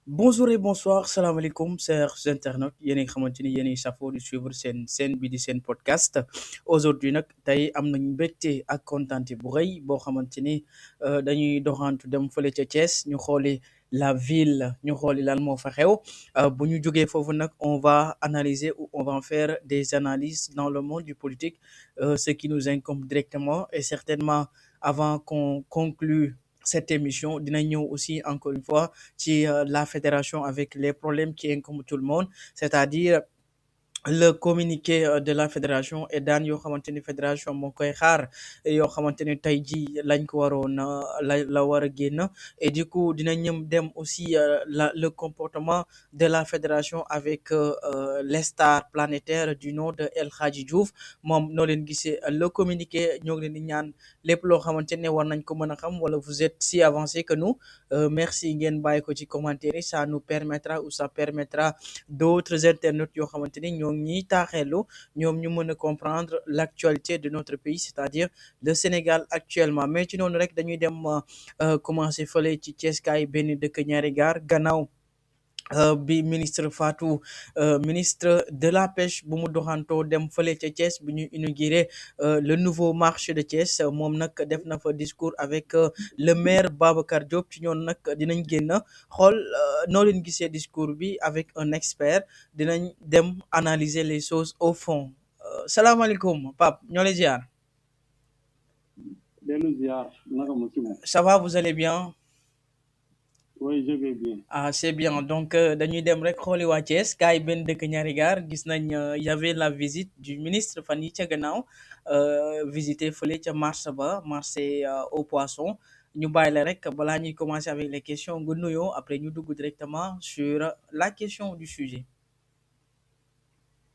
Bonjour et bonsoir, salam alaikum, chers internautes yéen a ngi xamante ni yéen a ngi safoo di suivre seen bi di seen podcast aujourd'hui nag tey am nañ mbégte ak kontaante bu rëy boo xamante ni dañuy doxantu dem fële ca Thiès ñu xooli la ville ñu xooli lan moo fa xew bu ñu jógee foofu nag on va analyser ou on va faire des analyses dans le monde du politique ce qui nous incombe directement et certainement avant qu'on conclue cette émission dina ñëw aussi encore une fois ci la fédération avec les problèmes qui incombent tout le monde, c'est-à-dire le communiqué de la fédération et daan yoo xamante ni fédération moo koy xaar yoo xamante ni tey jii lañ ko waroon la war a génn et du coup dina ñëm dem aussi le comportement de la fédération avec les stars planétaires du nom de El Hadji Diouf moom noo leen gisee le communiqué ñoo ngi leen di ñaan lépp loo xamante ne war nañ ko mën a xam wala vous êtes si avancé que nous merci ngeen bàyyi ko ci commentaire yi ça nous permettra ou ça permettra d'autres internautes yoo xamante ni ñoo ngi ñiy taaxeelu ñoom ñu mën a comprendre l'actualité de notre pays c'est-à-dire le Sénégal actuellement mais ci noonu rek dañuy dem commencer fële ci Thiès kaay benn dëkk ñaari gaar gannaaw bi ministre Fatou ministre de la pêche bu mu doxantoo dem fële ca Thiès bi ñu inauguré le nouveau marché de Thiès moom nag def na fa discours avec le maire Babacar Diop ci ñoon nag dinañ génn xool noo leen gisee discours bi avec un expert dinañ dem analyser les choses au fond salaamaaleykum Pape ñoo lay ziar. dellu ziar naka mu ci moom. Ça va, vous allez bien? Oui, je vais bien. Ah, c'est bien. Donc, dañuy dem rek xooli waa Thiès kaay benn dëkk ñaari gaar gis nañ y avait la visite du ministre fan yi ca gannaaw visiter fële ca marché ba marché au poisson ñu bàyyi la rek balaa ñuy commencer avec les questions nga nuyoo après ñu dugg directement sur la question du sujet.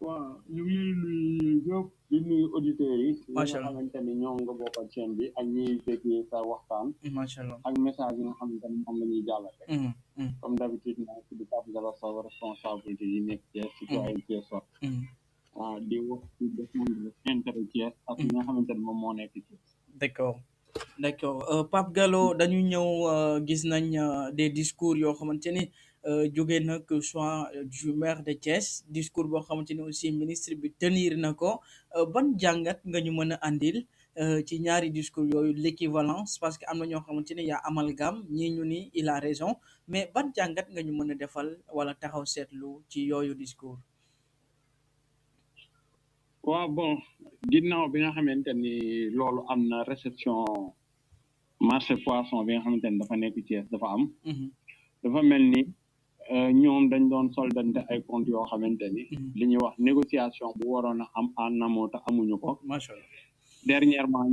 waaw ñu ngi nuyu ñëpp di nuyu auditeurs yi. ñi Macha nga allah xamante ni ñoom nga bokkal chaîne bi ak ñiy fekkee sa waxtaan. macha allah. ak message yi nga xamante ni moom la ñuy jàllale. Mhm, mhm, comme d'habitude naa ci di Pape Gala Sow responsabilité yi nekk Thiès citoyen Thiès wax. mhm. di wax ci défendre intérêt Thiès ak ñi nga xamante ni moom moo nekk Thiès. D'accord. D'accord. Pape Gallo dañu ñëw gis nañ des discours yoo xamante ni jóge na que soit du maire de Thiès discours boo xamante ni aussi ministre bi tenir na ko ban jàngat nga ñu mën a andil ci ñaari discours yooyu l'équivalence parce que am na ñoo xamante ni yaa amalgame ñii ñu ni il a raison mais ban jàngat nga ñu mën a defal wala taxaw seetlu ci yooyu discours. waaw bon ginnaaw bi nga xamante ni loolu am na réception marché poisson bi nga xamante ni dafa nekk Thiès dafa am. Mhm, dafa mel ni ñoom dañ doon soldante ay comptes yoo xamante ni mhm. li ñuy wax négociation bu waroon a am en amont te amuñu ko Macha allah. dernièrement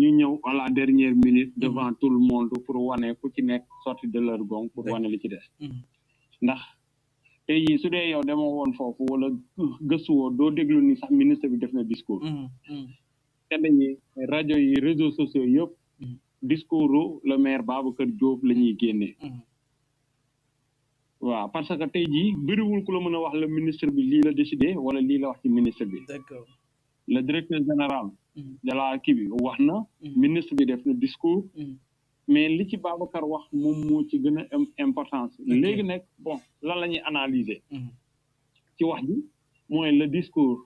ñu ñëw à la dernière minute devant tout le monde pour wane ku ci nekk sorti de leur gong pour wane li ci des Mhm, ndax tey jii su dee yow demoo woon foofu wala gëstuwoo doo déglu ni sax ministre bi def na discours mhm, mhm, te dañuy rajo yi réseaux sociaux yëpp mhm, discours le maire Babacar Diop la ñuy génnee mhm. waaw parce que tey jii bëriwul ku la mën a wax le ministre bi lii la décidé wala lii la wax ci ministre bi D'accord. le directeur général Mhm, de la kii bi wax na mhm, ministre bi def na discours mhm. mais li ci Babacar wax moom moo ci gën a am importance léegi nag bon lan la ñuy analyser Mhm, ci wax ji mooy le discours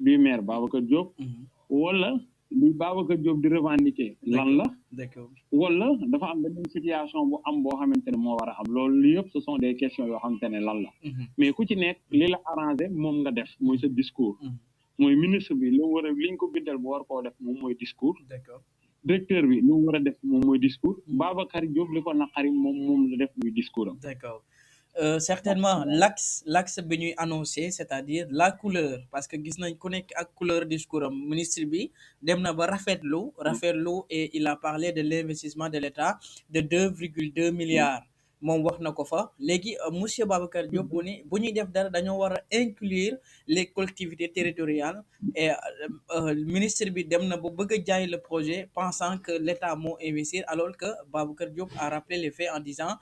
du maire Babacar Diop mhm. wala li Babacar Diop di revendiquer lan la D'accord. wala dafa am beneen situation bu am boo xamante ne moo war a am loolu yëpp ce sont des questions yoo xamante ne lan la Mhm, mais ku ci nekk li la arrangé moom nga def mooy sa discours mhm. mooy ministre bi lu war a liñ ko bindal bu war koo def moom mooy discours D'accord. directeur bi lu war a def moom mooy discours Babacar Diop li ko naqari moom la def muy discours am. D'accord. Certainement l'axe bi ñuy annoncé c'est-à-dire la couleur parce que gis nañ ku nekk ak couleur discours am ministre bi dem na ba rafetlu et il a parlé de l'investissement de l'État de 2,2 milliards moom wax na ko fa léegi monsieur Babacar Diop mu ni bu ñuy def dara dañoo war a inclure les collectivités territoriales et ministre bi dem na ba bëgg a jaay le projet pensant que l'État moo investir alors que Babacar Diop a rappelé les faits en disant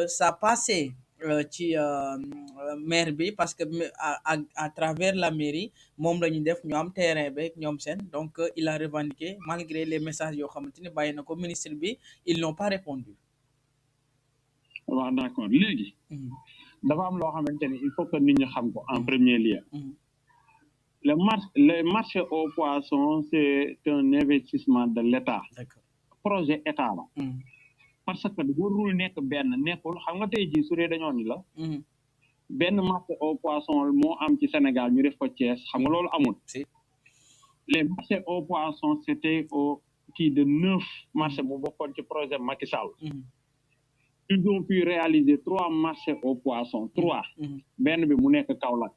ça passait ci maire bi parce que à travers la mairie moom la ñu def ñu am terrain beeg ñoom seen donc il a revendiqué malgré les messages yoo xamante ni bàyyi na ko ministre bi ils n'ont pas répondu. waaw d'accord léegi dafa am loo xamante ni il faut que nit ñi xam ko en premier lieu le marché au poisson c'est un investissement de l'État d'accord projet état la parce que warul nekk benn nekkul xam nga tey jii su dee dañoo ni la benn marché au poisson moo am ci Sénégal ñu def ko Thiès xam nga loolu amul si les marchés au poisson c'était au kii de 9 marchés bu bokkoon ci projet Macky Sall ils ont pu réaliser 3 marchés au poisson 3 benn bi mu nekk Kaolack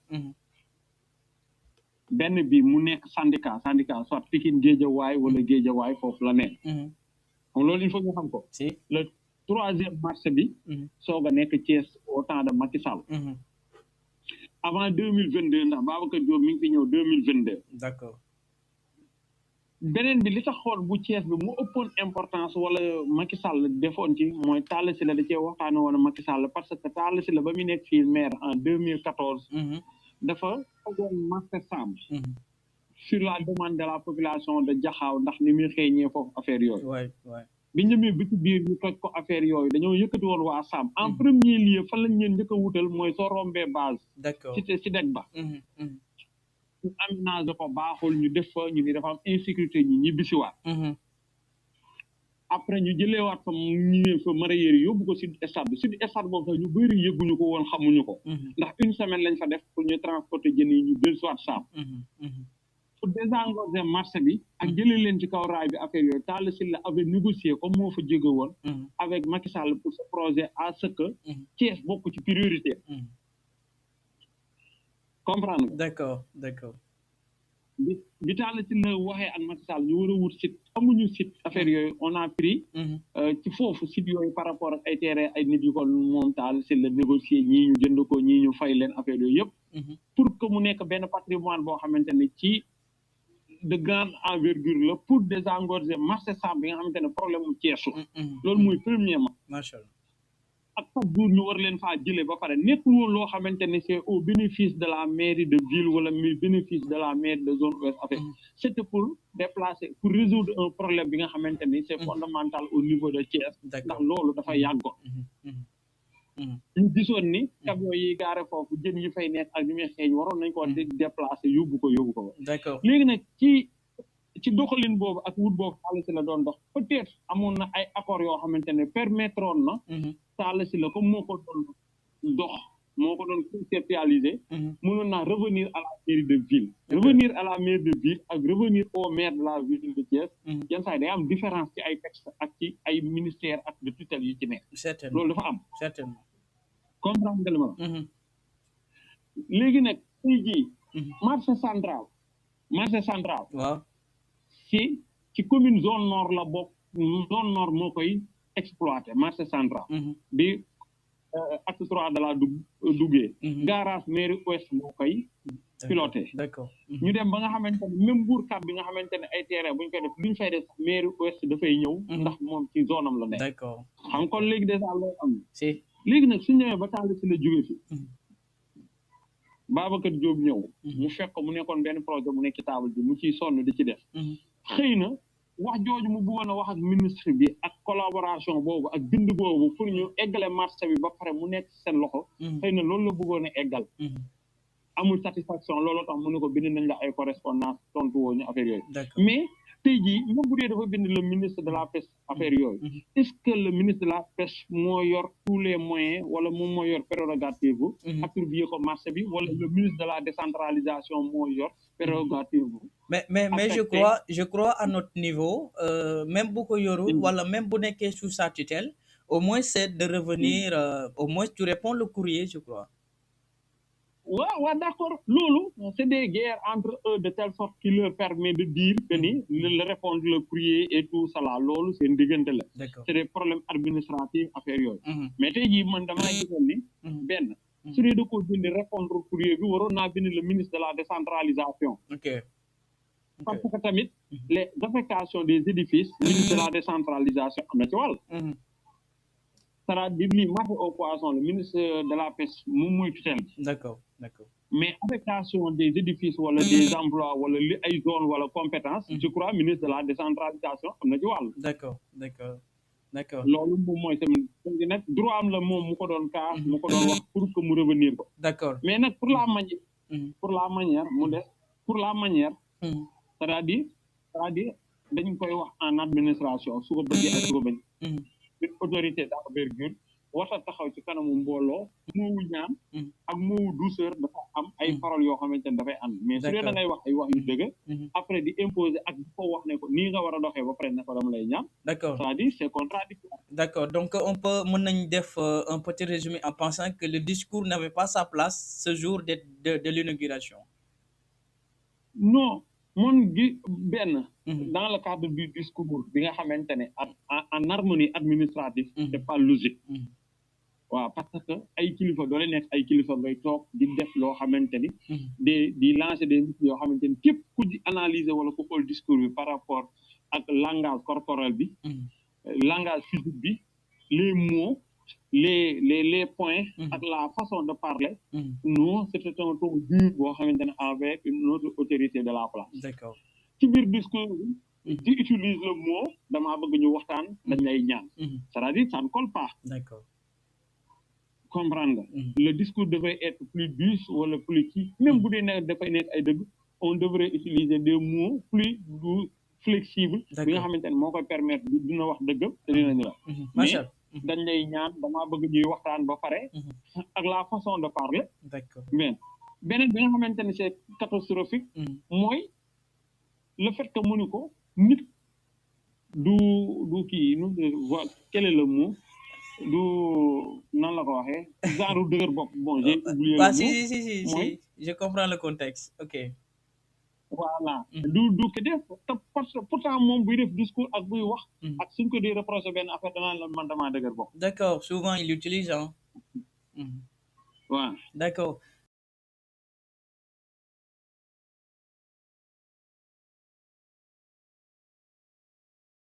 benn bi mu nekk syndicat soit Pikine Guédiawaye wala Guédiawaye foofu la nekk xam loolu il faut nga xam ko si le 3e marché bi soog a nekk Thiès au temps de Macky Sall avant 2022 ndax Babacar Diop mi ngi fi ñëw 2022 d'accord beneen bi li tax xool bu Thiès bi mu ëppoon importance wala Macky Sall defoon ci mooy Talla Sylla da cee waxtaane woon Macky Sall parce que Talla Sylla ba mu nekk fii maire en 2014 dafa tegoon marché Sam sur la demande de la population de Jaxaaw ndax ni muy xeeñee foofu affaire yooyu waay waay bi ñëmee bi ci biir ñu toj ko affaire yooyu dañoo yëkkati woon waa Sam en premier lieu fan lañ leen njëkk a wutal mooy soo rombee base d'accord ci deg ba ñu aménagé ko baaxul ñu def fa ñu ni dafa am insécurité ñi ñibbisiwaat après ñu jëleewaat fa ñu fa mareyeur yi yóbbu ko sud stade boobu sax ñu bëri yëgguñu ko woon xamuñu ko ndax une semaine lañ fa def pour ñu transporter jën yi ñu dellusiwaat Sam pour désengorger marché bi ak jëlee leen ci kaw raay bi affaire yooyu Talla Sylla avait négocié comme moo fa jóge woon avec Macky Sall pour ce projet à ce que Thiès bokk ci priorité comprendre nga d'accord bi Talla Sylla waxee ak Macky Sall ñu war a wut site amuñu site affaire yooyu on a pris ci foofu site yooyu par rapport ak ay terrain ay nit yu ko moom Talla Sylla négocier ñii ñu jënd ko ñii ñu fay leen affaire yooyu yëpp pour que mu nekk benn patrimoine boo xamante ne ci de grande envergure la pour désengorger marché Sam bi nga xamante ne problème mu Thièsu loolu mooy premièrement macha allah ak chaque jour ñu war leen faa jëlee ba pare nekkul woon loo xamante ne c'est au bénéfice de la mairie de ville wala bénéfice de la mairie de zone ouest affaire c'était pour déplacer pour résoudre un problème bi nga xamante ni c'est fondamental au niveau de Thiès ndax loolu dafa yàggoon ñu gisoon ni camion yi gaare foofu jën yi fay nekk ak ni muy xeeñ waroon nañ ko déplacer yóbbu ko d'accord léegi nag ci doxalin boobu ak wut boobu Talla Sylla doon dox peut-être amoon na ay accords yoo xamante ne permettroon na Talla Sylla comme moo ko doon dox moo ko doon conceptualiser mënoon naa revenir à la mairie de ville revenir à la mairie de ville ak revenir au maire de la ville de Thiès yenn saa yi day am différence ci ay texte ak ci ay ministères ak de tutelle yi ci nekk loolu dafa am certainement comprendre nga li ma léegi nag tey jii marché central waaw ci commune zone nord la bokk zone nord moo koy exploité marché central bi acte 3 de la duggee garage mairie ouest moo koy piloté d'accord ñu dem ba nga xamante ne même Mbourkat bi nga xamante ne ay terrain bu ñu koy def lu ñu fay def mairie ouest dafay ñëw ndax moom ci zone am la nekk d'accord xam kon léegi dèjà loolu am si léegi nag su ñëwee ba Talla Sylla jóge fi Babacar Diop ñëw mu fekk mu nekkoon benn projet mu nekk ci table bi mu ciy sonn di ci def xëy na wax jooju mu bëggoon a wax ak ministre bi ak collaboration boobu ak bind boobu pour ñu eggale marché bi ba pare mu nekk seen loxo xëy na loolu la bëggoon a eggal amul satisfaction loolu tax mu ne ko bind nañ la ay correspondance tontu woo ñu affaire yooyu mais tey jii même bu dee dafa bind le ministre de la pêche affaire yooyu est-ce que le ministre de la pêche moo yor tous les moyens wala moom moo yor prérogative attribuer ko marché bi wala le ministre de la décentralisation moo yor prérogative mais je crois à notre niveau même bu ko yorul wala même bu nekkee sous sa tutelle au moins c'est de revenir au moins tu réponds le courrier je crois waaw d'accord loolu c'est des guerres entre eux de telle sorte qu'il leur permet de dire que ni le répondre le courrier et tout ça là loolu seen diggante la c'est des problèmes administratifs affaires yooyu mais tey jii man damaa gisoon ni benn su dee da ko bind répondre courrier bi waroon naa bind le ministre de la décentralisation parce que tamit les affectations des édifices ministre de la décentralisation am na ci wàll c'est-à-dire lii marché au poisson le ministre de la pêche moom mooy tutelle bi d'accord mais affectation des édifices wala des emplois wala li ay zone wala compétence je crois ministre de la décentralisation am na ci wàll d'accord d'accord. loolu moom mooy tamit nag droit am la moom mu ko doon kaas mu ko doon wax pour que mu revenir ko d'accord. mais nag pour la manière mu des pour la manière c'est-à-dire dañ koy wax en administration su ko bëggee ak su ko bañ une autorité d'envergure warta taxaw ci kanamu mbooloo moowu ñaan ak moowu douceur dafa am ay paroles yoo xamante ne dafay ànd mais su dee da ngay wax ay wax yu dëgg après di imposer ak di ko wax ne ko nii nga war a doxee ba pare ne ko dama lay ñaan d'accord. c'est-à-dire c'est contradictoire D'accord. Donc, on peut mën def un petit résumé en pensant que le discours n'avait pas sa place ce jour de l'inauguration. non mon gi benn dans le cadre du discours bi nga xamante ne en harmonie administrative c'est pas logique waaw parce que ay kilifa doole nekk ay kilifa ngay toog di def loo xamante ni di lancer des mythes yoo xamante ni képp ku di analyser wala ku xool discours bi par rapport ak langage corporel bi langage physique bi les mots les points ak la façon de parler non c'était un ton dur boo xamante ne avec une autre autorité de la place d'accord ci biir discours bi tu utilises le mot damaa bëgg ñu waxtaan dañ lay ñaan c'est-à-dire ça ne colle pas d'accord comprendre le discours devrait être plus douce wala plus kii même bu dee ne dafay nekk ay dëgg on devrait utiliser des mots plus doux flexibles bi nga xamante ne moo koy permettre dina wax dëgg te dinañu la mais dañ lay ñaan damaa bëgg ñuy waxtaan ba pare ak la façon de parler d'accord mais beneen bi nga xamante ne c'est catastrophique mooy le fait que mënu ko nit du kii nu quel est le mot du nan la ko waxee genre dëgër bopp bon j'ai oublié le mot si je comprends le contexte ok voilà du ki def te parce que pourtant moom buy def discours ak buy wax ak suñ ko di reproché benn affaire danaan la man damaa dëgër bopp d'accord souvent il l'utilise hein waaw d'accord